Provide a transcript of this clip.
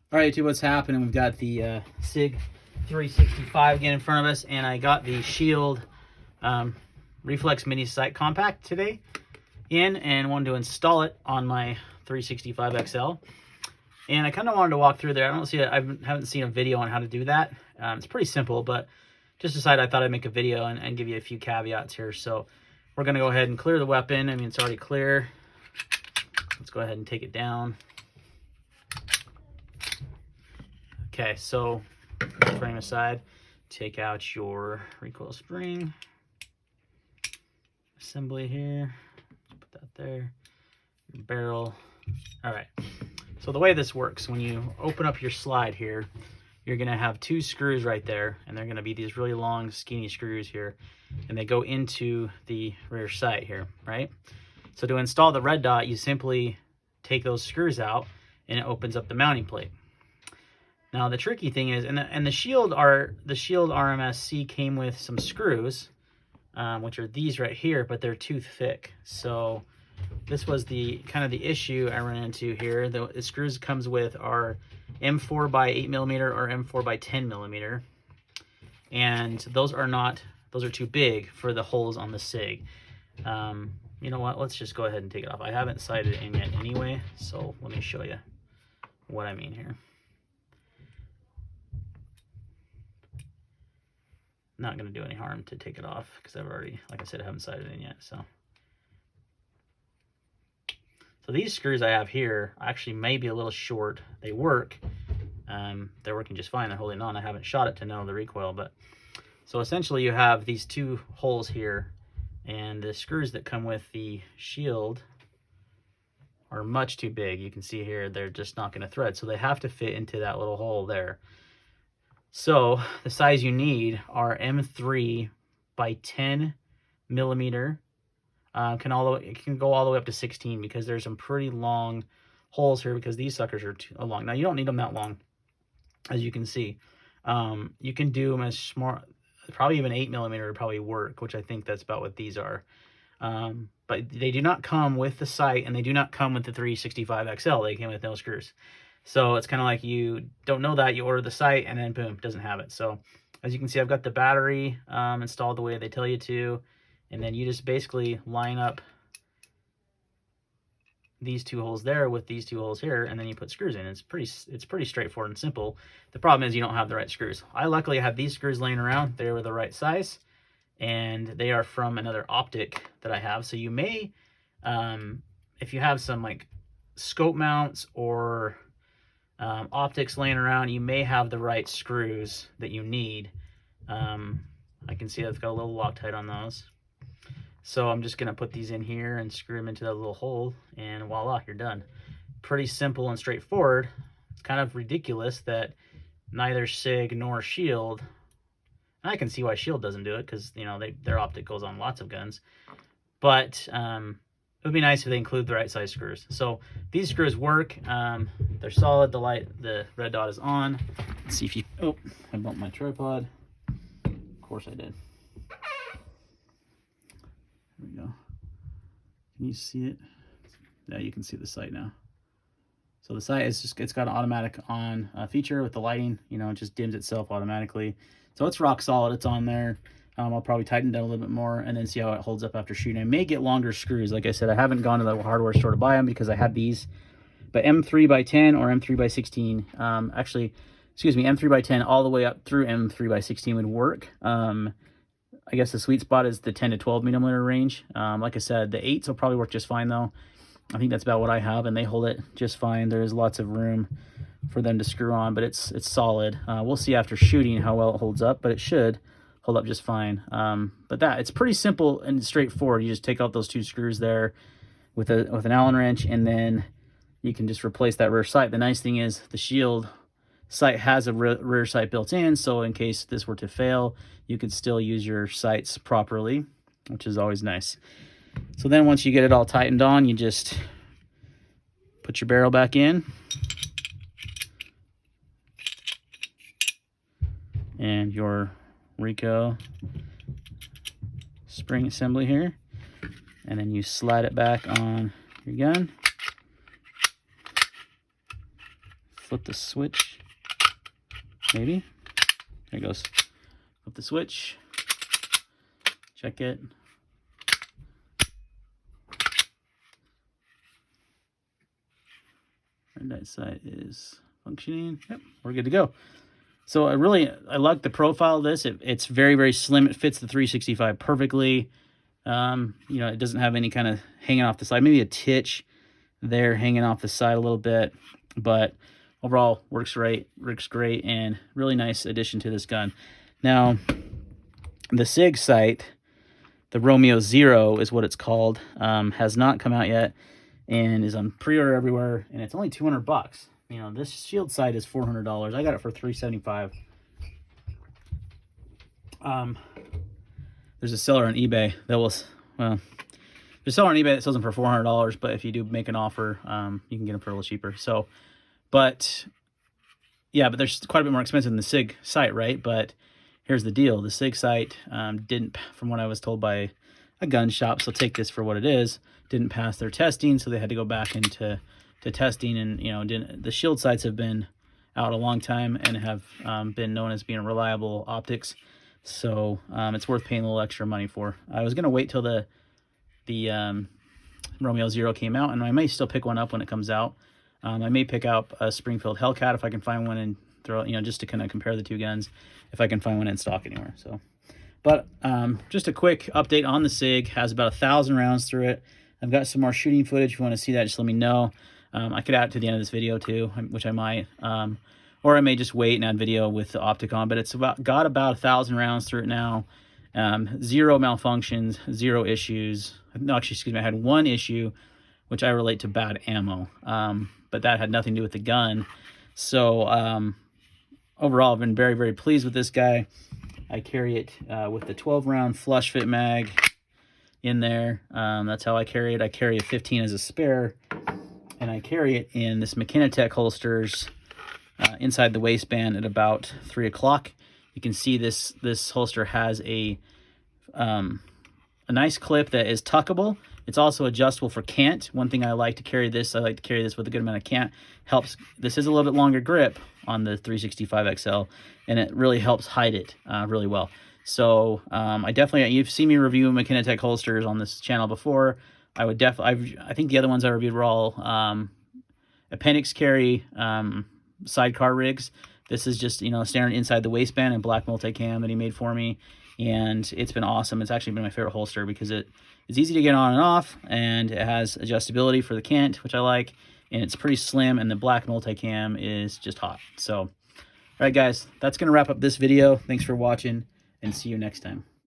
All right, dude, what's happening? We've got the SIG 365 again in front of us, and I got the Shield Reflex Mini Sight Compact today in, and wanted to install it on my 365XL. And I kind of wanted to walk through there. I haven't seen a video on how to do that. It's pretty simple, but just decided I thought I'd make a video and give you a few caveats here. So we're going to go ahead and clear the weapon. I mean, it's already clear. Let's go ahead and take it down. Okay, so frame aside, take out your recoil spring assembly here. Put that there. Your barrel. All right. So the way this works, when you open up your slide here, you're going to have two screws right there, and they're going to be these really long, skinny screws here, and they go into the rear sight here, right? So to install the red dot, you simply take those screws out, and it opens up the mounting plate. Now the tricky thing is, and the Shield RMSc came with some screws, which are these right here, but they're too thick. So this was the kind of the issue I ran into here. The screws comes with are M4 by 8mm or M4 by 10mm, and those are too big for the holes on the SIG. You know what? Let's just go ahead and take it off. I haven't sighted it in yet anyway, so let me show you what I mean here. Not going to do any harm to take it off because I've already, like I said, I haven't sighted it in yet. So these screws I have here actually may be a little short. They work. They're working just fine. They're holding on. I haven't shot it to know the recoil, but so essentially you have these two holes here, and the screws that come with the Shield are much too big. You can see here they're just not going to thread, so they have to fit into that little hole there. So the size you need are M3 by 10mm. It can go all the way up to 16 because there's some pretty long holes here because these suckers are too long. Now you don't need them that long, as you can see. You can do them as small, probably even 8mm would probably work, which I think that's about what these are. But they do not come with the sight, and they do not come with the 365XL. They came with no screws. So it's kind of like you don't know that, you order the sight, and then boom, doesn't have it. So as you can see, I've got the battery installed the way they tell you to, and then you just basically line up these two holes there with these two holes here, and then you put screws in. It's pretty straightforward and simple. The problem is you don't have the right screws. I luckily have these screws laying around. They were the right size, and they are from another optic that I have. So you may, if you have some like scope mounts or optics laying around, you may have the right screws that you need. I can see I've got a little Loctite on those. So I'm just going to put these in here and screw them into that little hole, and voila, you're done. Pretty simple and straightforward. It's kind of ridiculous that neither SIG nor Shield, and I can see why Shield doesn't do it because, you know, their optic goes on lots of guns. But it would be nice if they include the right size screws. So these screws work. They're solid. The red dot is on. Let's see if you, oh, I bumped my tripod. Of course I did. There we go. Can you see it? Yeah, you can see the sight now. So the sight is just, it's got an automatic on feature with the lighting. You know, it just dims itself automatically. So it's rock solid. It's on there. I'll probably tighten it down a little bit more and then see how it holds up after shooting. I may get longer screws. Like I said, I haven't gone to the hardware store to buy them because I had these. But M3 by 10 or M3 by 16, actually, excuse me, M3 by 10 all the way up through M3 by 16 would work. I guess the sweet spot is the 10 to 12mm range. Like I said, the 8s will probably work just fine though. I think that's about what I have, and they hold it just fine. There's lots of room for them to screw on, but it's solid. We'll see after shooting how well it holds up, but it should hold up just fine. But it's pretty simple and straightforward. You just take out those two screws there with an Allen wrench, and then you can just replace that rear sight. The nice thing is the Shield sight has a rear sight built in, so in case this were to fail, you could still use your sights properly, which is always nice. So then once you get it all tightened on, you just put your barrel back in, and your recoil spring assembly here, and then you slide it back on your gun, flip the switch. Maybe. There it goes. Flip the switch. Check it. And that side is functioning. Yep, we're good to go. So I like the profile of this. It's very, very slim. It fits the 365 perfectly. You know, it doesn't have any kind of hanging off the side. Maybe a titch there hanging off the side a little bit, but overall works great, and really nice addition to this gun. Now, the SIG sight, the Romeo Zero is what it's called, has not come out yet and is on pre-order everywhere, and it's only $200. You know, this shield sight is $400. I got it for $375. There's a seller on eBay that will, well, there's a seller on eBay that sells them for $400, but if you do make an offer, you can get them for a little cheaper. So, but yeah, but there's quite a bit more expensive than the SIG sight, right? But here's the deal: the SIG sight didn't, from what I was told by a gun shop, so take this for what it is, didn't pass their testing, so they had to go back into testing, and you know, the shield sights have been out a long time and have been known as being reliable optics. So it's worth paying a little extra money for. I was gonna wait till the Romeo Zero came out, and I may still pick one up when it comes out. I may pick up a Springfield Hellcat if I can find one, and throw, you know, just to kind of compare the two guns, if I can find one in stock anywhere. So, but just a quick update on the SIG. Has about 1,000 rounds through it. I've got some more shooting footage. If you want to see that, just let me know. I could add it to the end of this video too, which I might. Or I may just wait and add video with the optic on. But it's got about 1,000 rounds through it now. 0 malfunctions, 0 issues. No, actually, excuse me. I had 1 issue, which I relate to bad ammo. But that had nothing to do with the gun. So overall, I've been very, very pleased with this guy. I carry it with the 12-round flush fit mag in there. That's how I carry it. I carry a 15 as a spare, and I carry it in this McKinney holsters inside the waistband at about 3 o'clock. You can see this holster has a nice clip that is tuckable. It's also adjustable for cant. One thing I like to carry this with a good amount of cant. Helps. This is a little bit longer grip on the 365XL, and it really helps hide it really well. So I definitely, you've seen me review McKinney holsters on this channel before. I would definitely, I think the other ones I reviewed were all appendix carry sidecar rigs. This is just, you know, standard inside the waistband and black multicam that he made for me, and it's been awesome. It's actually been my favorite holster because it's easy to get on and off, and it has adjustability for the cant, which I like, and it's pretty slim, and the black multicam is just hot. So, all right, guys, that's going to wrap up this video. Thanks for watching, and see you next time.